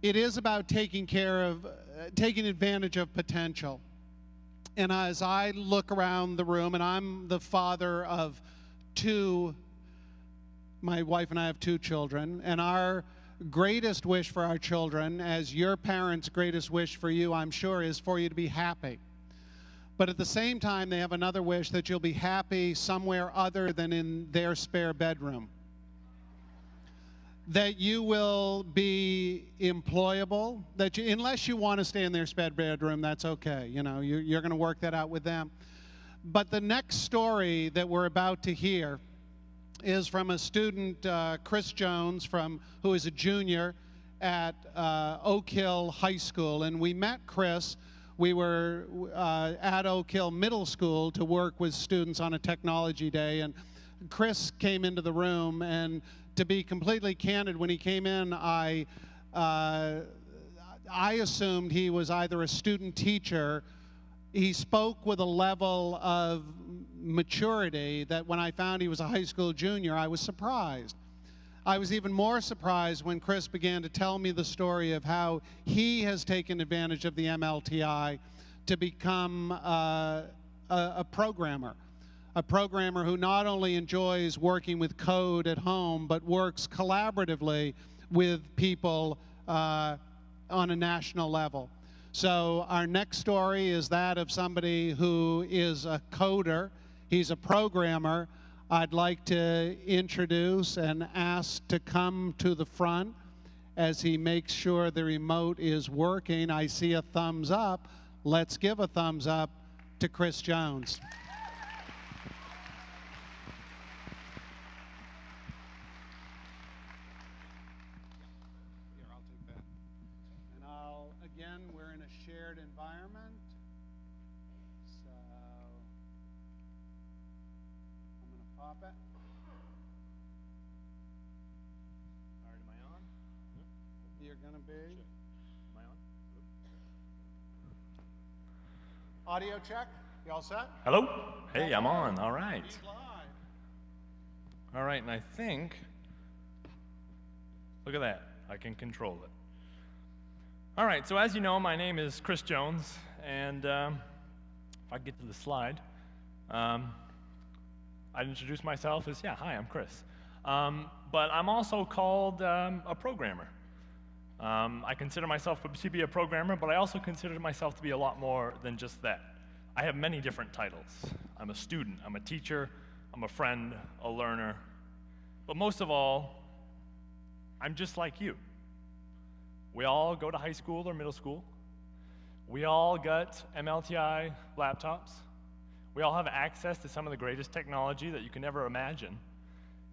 it is about taking advantage of potential. And as I look around the room, and I'm the father of two, my wife and I have two children, and our greatest wish for our children, as your parents' greatest wish for you, I'm sure, is for you to be happy. But at the same time, they have another wish, that you'll be happy somewhere other than in their spare bedroom. That you will be employable, that you, unless you want to stay in their spare bedroom, that's okay. You know, you're going to work that out with them. But the next story that we're about to hear is from a student, Chris Jones, who is a junior at Oak Hill High School. And we met Chris. We were at Oak Hill Middle School to work with students on a technology day. And Chris came into the room, and to be completely candid, when he came in, I assumed he was either a student teacher. He spoke with a level of maturity that when I found he was a high school junior, I was surprised. I was even more surprised when Chris began to tell me the story of how he has taken advantage of the MLTI to become a programmer. A programmer who not only enjoys working with code at home, but works collaboratively with people on a national level. So our next story is that of somebody who is a coder. He's a programmer. I'd like to introduce and ask to come to the front as he makes sure the remote is working. I see a thumbs up. Let's give a thumbs up to Chris Jones. Again, we're in a shared environment, so I'm going to pop it. All right, am I on? You're going to be. Am I on? Audio check. You all set? Hello? Hey, I'm on. All right. He's live. All right, and I think, look at that. I can control it. All right, so as you know, my name is Chris Jones, and if I get to the slide, I'd introduce myself as, yeah, hi, I'm Chris. But I'm also called a programmer. I consider myself to be a programmer, but I also consider myself to be a lot more than just that. I have many different titles. I'm a student, I'm a teacher, I'm a friend, a learner, but most of all, I'm just like you. We all go to high school or middle school. We all got MLTI laptops. We all have access to some of the greatest technology that you can ever imagine.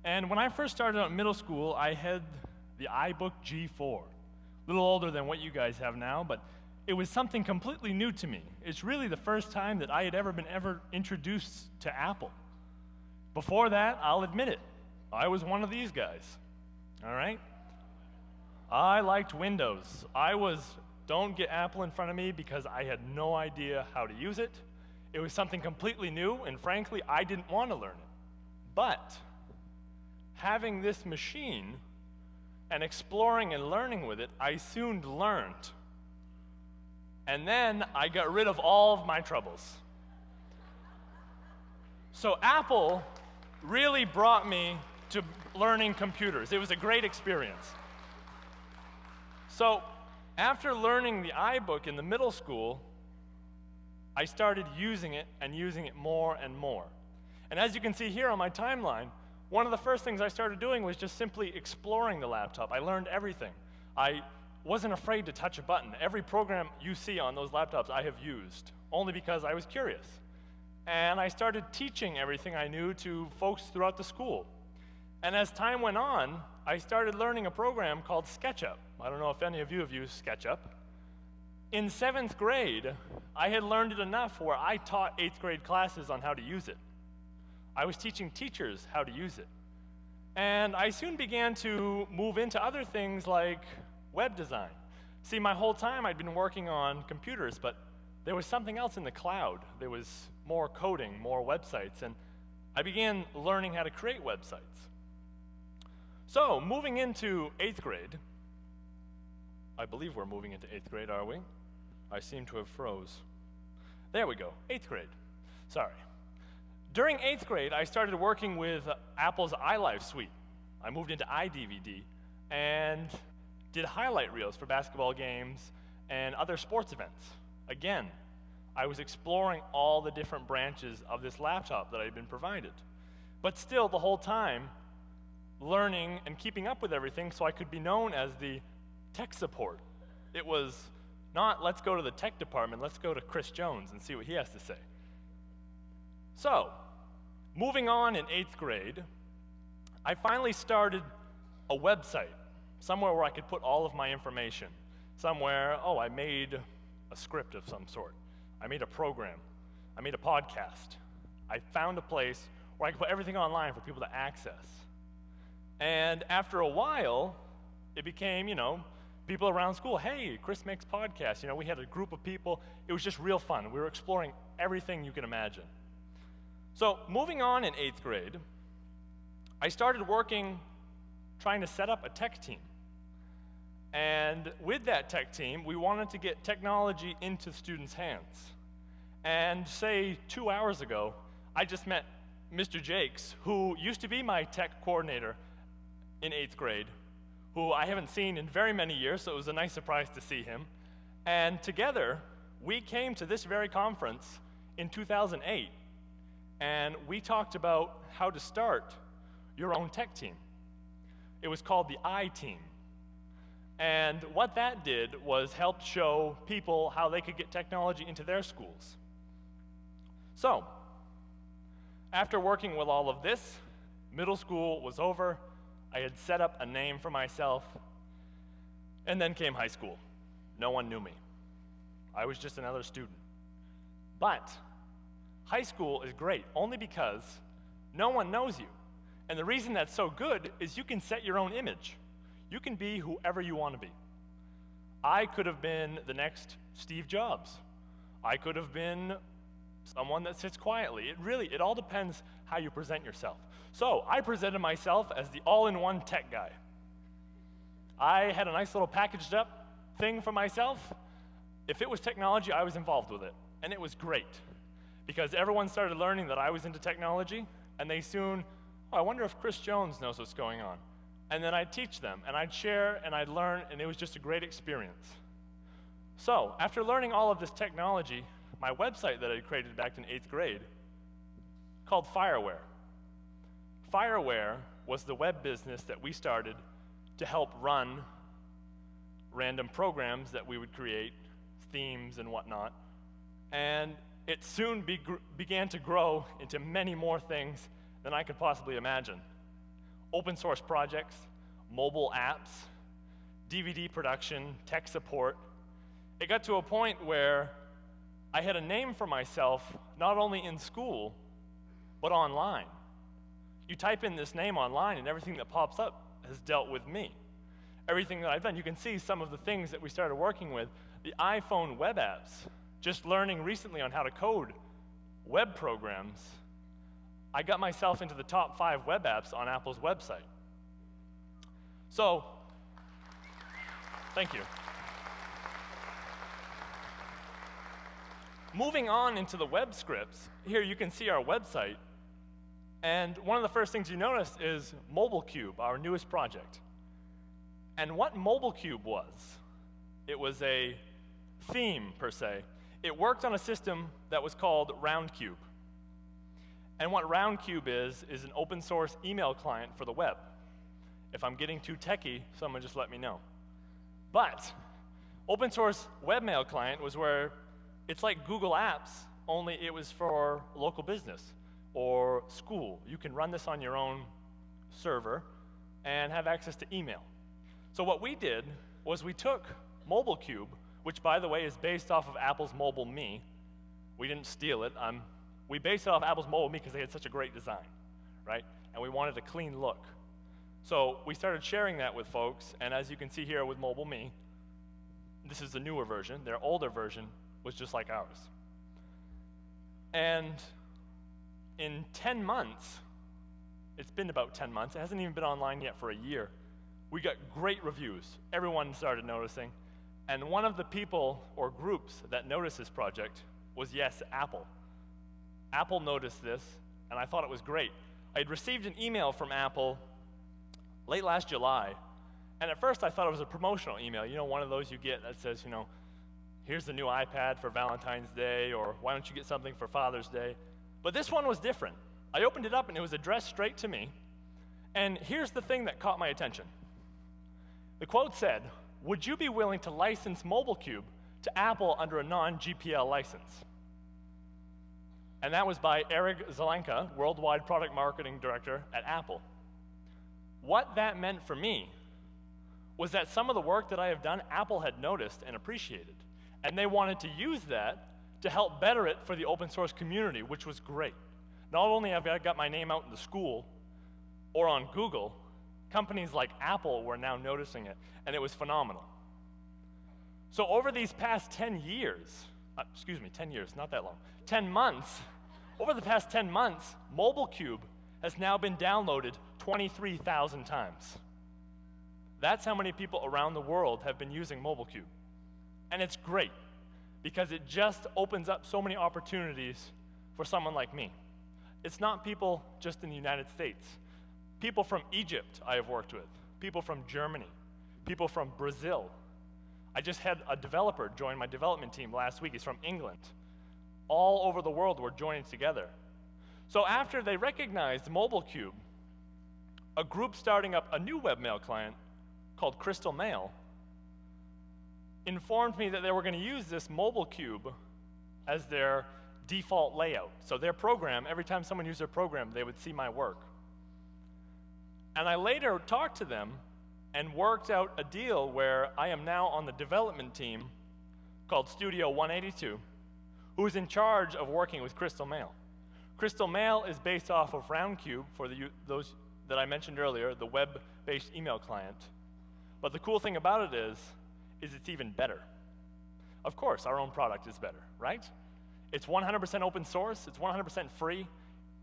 And when I first started out in middle school, I had the iBook G4. A little older than what you guys have now, but it was something completely new to me. It's really the first time that I had ever been introduced to Apple. Before that, I'll admit it, I was one of these guys, all right? I liked Windows. Don't get Apple in front of me because I had no idea how to use it. It was something completely new, and frankly, I didn't want to learn it. But having this machine and exploring and learning with it, I soon learned. And then I got rid of all of my troubles. So Apple really brought me to learning computers. It was a great experience. So after learning the iBook in the middle school, I started using it and using it more and more. And as you can see here on my timeline, one of the first things I started doing was just simply exploring the laptop. I learned everything. I wasn't afraid to touch a button. Every program you see on those laptops I have used, only because I was curious. And I started teaching everything I knew to folks throughout the school. And as time went on, I started learning a program called SketchUp. I don't know if any of you have used SketchUp. In 7th grade, I had learned it enough where I taught 8th grade classes on how to use it. I was teaching teachers how to use it. And I soon began to move into other things like web design. See, my whole time I'd been working on computers, but there was something else in the cloud. There was more coding, more websites, and I began learning how to create websites. So, moving into 8th grade, I believe we're moving into 8th grade, are we? I seem to have froze. There we go, 8th grade. Sorry. During 8th grade, I started working with Apple's iLife suite. I moved into iDVD and did highlight reels for basketball games and other sports events. Again, I was exploring all the different branches of this laptop that I had been provided. But still, the whole time, learning and keeping up with everything so I could be known as the tech support. It was not, let's go to the tech department, let's go to Chris Jones and see what he has to say. So, moving on in 8th grade, I finally started a website, somewhere where I could put all of my information. Somewhere, I made a script of some sort. I made a program. I made a podcast. I found a place where I could put everything online for people to access. And after a while, it became, people around school, hey, Chris makes podcasts. We had a group of people. It was just real fun. We were exploring everything you can imagine. So moving on in 8th grade, I started working trying to set up a tech team. And with that tech team, we wanted to get technology into students' hands. And say 2 hours ago, I just met Mr. Jakes, who used to be my tech coordinator in 8th grade, who I haven't seen in very many years, so it was a nice surprise to see him. And together, we came to this very conference in 2008, and we talked about how to start your own tech team. It was called the I-Team. And what that did was help show people how they could get technology into their schools. So, after working with all of this, middle school was over. I had set up a name for myself, and then came high school. No one knew me. I was just another student. But high school is great only because no one knows you. And the reason that's so good is you can set your own image. You can be whoever you want to be. I could have been the next Steve Jobs. I could have been someone that sits quietly. It all depends how you present yourself. So I presented myself as the all-in-one tech guy. I had a nice little packaged up thing for myself. If it was technology, I was involved with it. And it was great because everyone started learning that I was into technology, and they soon, I wonder if Chris Jones knows what's going on. And then I'd teach them, and I'd share, and I'd learn, and it was just a great experience. So, after learning all of this technology, my website that I created back in 8th grade, called Fireware. Fireware was the web business that we started to help run random programs that we would create, themes and whatnot, and it soon began to grow into many more things than I could possibly imagine. Open source projects, mobile apps, DVD production, tech support. It got to a point where I had a name for myself, not only in school, but online. You type in this name online and everything that pops up has dealt with me. Everything that I've done, you can see some of the things that we started working with. The iPhone web apps, just learning recently on how to code web programs. I got myself into the top 5 web apps on Apple's website. So, thank you. Moving on into the web scripts, here you can see our website. And one of the first things you notice is MobileCube, our newest project. And what MobileCube was, it was a theme, per se. It worked on a system that was called RoundCube. And what RoundCube is an open source email client for the web. If I'm getting too techie, someone just let me know. But open source webmail client was where it's like Google Apps, only it was for local business or school. You can run this on your own server and have access to email. So what we did was we took MobileCube, which by the way is based off of Apple's Mobile Me. We didn't steal it. We based it off Apple's Mobile Me because they had such a great design, right? And we wanted a clean look. So we started sharing that with folks, and as you can see here with Mobile Me, this is the newer version. Their older version was just like ours. And in 10 months, it's been about 10 months, it hasn't even been online yet for a year, we got great reviews. Everyone started noticing. And one of the people or groups that noticed this project was, yes, Apple. Apple noticed this, and I thought it was great. I had received an email from Apple late last July, and at first I thought it was a promotional email. You know, one of those you get that says, you know, here's the new iPad for Valentine's Day, or why don't you get something for Father's Day? But this one was different. I opened it up, and it was addressed straight to me. And here's the thing that caught my attention. The quote said, "Would you be willing to license MobileCube to Apple under a non-GPL license?" And that was by Eric Zelenka, Worldwide Product Marketing Director at Apple. What that meant for me was that some of the work that I have done, Apple had noticed and appreciated. And they wanted to use that to help better it for the open source community, which was great. Not only have I got my name out in the school or on Google, companies like Apple were now noticing it, and it was phenomenal. So over these past 10 years, 10 years, not that long, 10 months, over the past 10 months, MobileCube has now been downloaded 23,000 times. That's how many people around the world have been using MobileCube. And it's great, because it just opens up so many opportunities for someone like me. It's not people just in the United States. People from Egypt I have worked with, people from Germany, people from Brazil. I just had a developer join my development team last week. He's from England. All over the world we're joining together. So after they recognized MobileCube, a group starting up a new webmail client called Crystal Mail informed me that they were going to use this MobileCube as their default layout. So their program, every time someone used their program, they would see my work. And I later talked to them and worked out a deal where I am now on the development team called Studio 182, who is in charge of working with Crystal Mail. Crystal Mail is based off of RoundCube, for those that I mentioned earlier, the web-based email client. But the cool thing about it is it's even better. Of course, our own product is better, right? It's 100% open source, it's 100% free,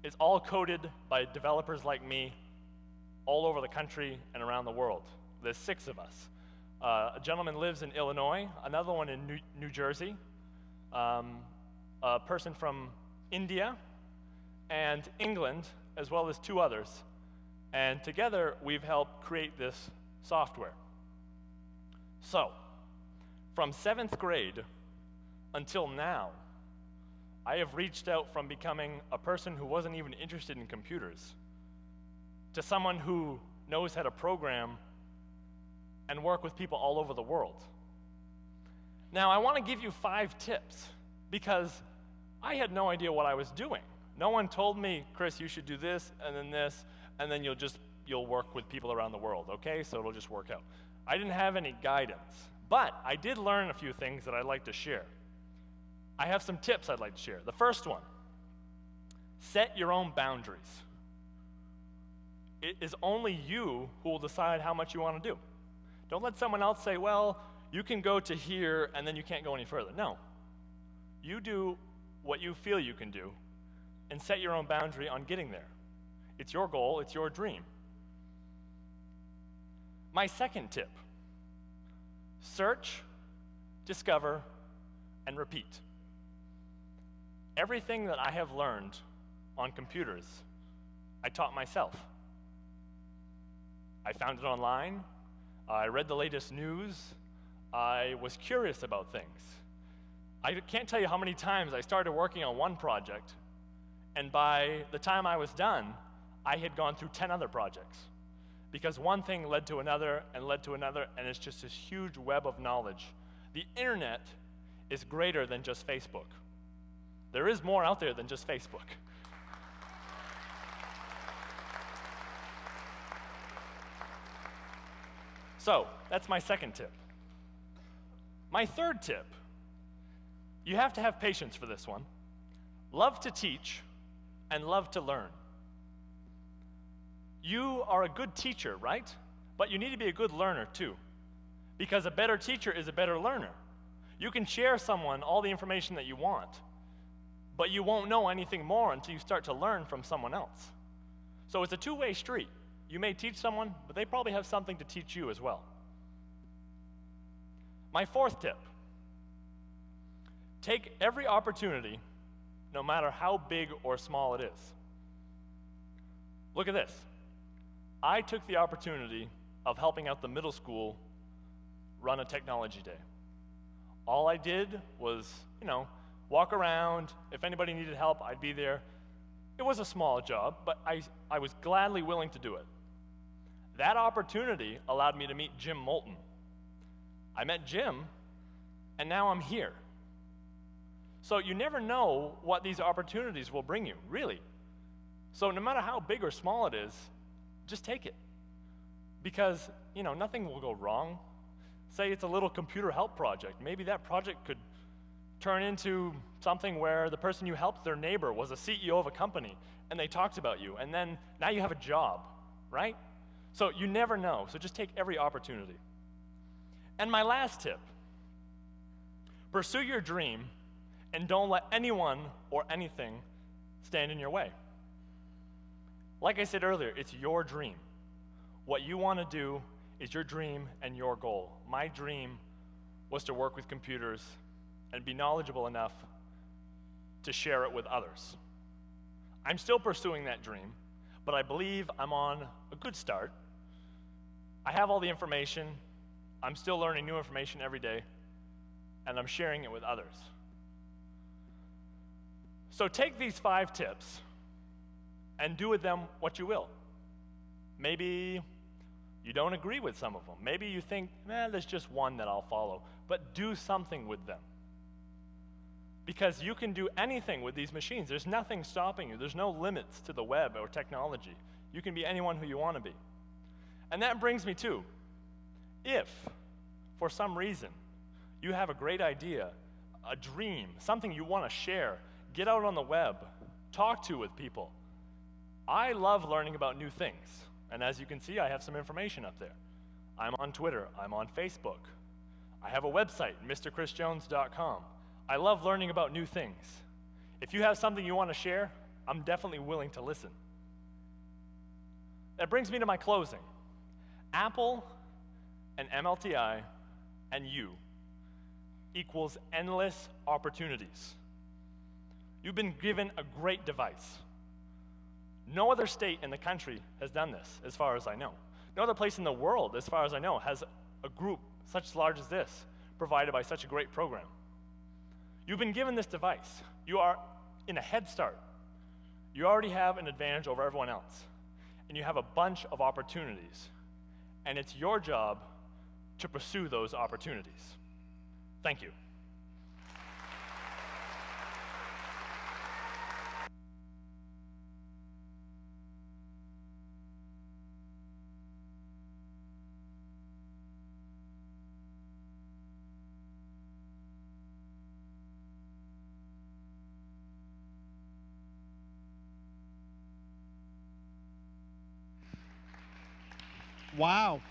it's all coded by developers like me all over the country and around the world. There's 6 of us. A gentleman lives in Illinois, another one in New Jersey, a person from India and England, as well as 2 others. And together, we've helped create this software. So, from 7th grade until now, I have reached out from becoming a person who wasn't even interested in computers to someone who knows how to program and work with people all over the world. Now, I want to give you 5 tips, because I had no idea what I was doing. No one told me, Chris, you should do this, and then you'll work with people around the world, okay? So it'll just work out. I didn't have any guidance, but I did learn a few things that I'd like to share. I have some tips I'd like to share. The first one, set your own boundaries. It is only you who will decide how much you want to do. Don't let someone else say, well, you can go to here and then you can't go any further. No. You do what you feel you can do and set your own boundary on getting there. It's your goal, it's your dream. My second tip, search, discover, and repeat. Everything that I have learned on computers, I taught myself. I found it online, I read the latest news, I was curious about things. I can't tell you how many times I started working on one project, and by the time I was done, I had gone through 10 other projects. Because one thing led to another, and it's just this huge web of knowledge. The internet is greater than just Facebook. There is more out there than just Facebook. So, that's my second tip. My third tip, you have to have patience for this one. Love to teach and love to learn. You are a good teacher, right? But you need to be a good learner too, because a better teacher is a better learner. You can share someone all the information that you want, but you won't know anything more until you start to learn from someone else. So it's a two-way street. You may teach someone, but they probably have something to teach you as well. My fourth tip: take every opportunity, no matter how big or small it is. Look at this. I took the opportunity of helping out the middle school run a technology day. All I did was, walk around. If anybody needed help, I'd be there. It was a small job, but I was gladly willing to do it. That opportunity allowed me to meet Jim Moulton. I met Jim, and now I'm here. So you never know what these opportunities will bring you, really. So no matter how big or small it is, just take it. Because, nothing will go wrong. Say it's a little computer help project. Maybe that project could turn into something where the person you helped, their neighbor, was a CEO of a company, and they talked about you, and then now you have a job, right? So you never know, so just take every opportunity. And my last tip: pursue your dream and don't let anyone or anything stand in your way. Like I said earlier, it's your dream. What you want to do is your dream and your goal. My dream was to work with computers and be knowledgeable enough to share it with others. I'm still pursuing that dream, but I believe I'm on a good start. I have all the information. I'm still learning new information every day, and I'm sharing it with others. So take these 5 tips and do with them what you will. Maybe you don't agree with some of them. Maybe you think, there's just one that I'll follow. But do something with them. Because you can do anything with these machines. There's nothing stopping you. There's no limits to the web or technology. You can be anyone who you want to be. And that brings me to, if, for some reason, you have a great idea, a dream, something you want to share, get out on the web, talk with people. I love learning about new things. And as you can see, I have some information up there. I'm on Twitter. I'm on Facebook. I have a website, mrchrisjones.com. I love learning about new things. If you have something you want to share, I'm definitely willing to listen. That brings me to my closing. Apple and MLTI and you equals endless opportunities. You've been given a great device. No other state in the country has done this, as far as I know. No other place in the world, as far as I know, has a group such large as this, provided by such a great program. You've been given this device. You are in a head start. You already have an advantage over everyone else. And you have a bunch of opportunities. And it's your job to pursue those opportunities. Thank you. Wow.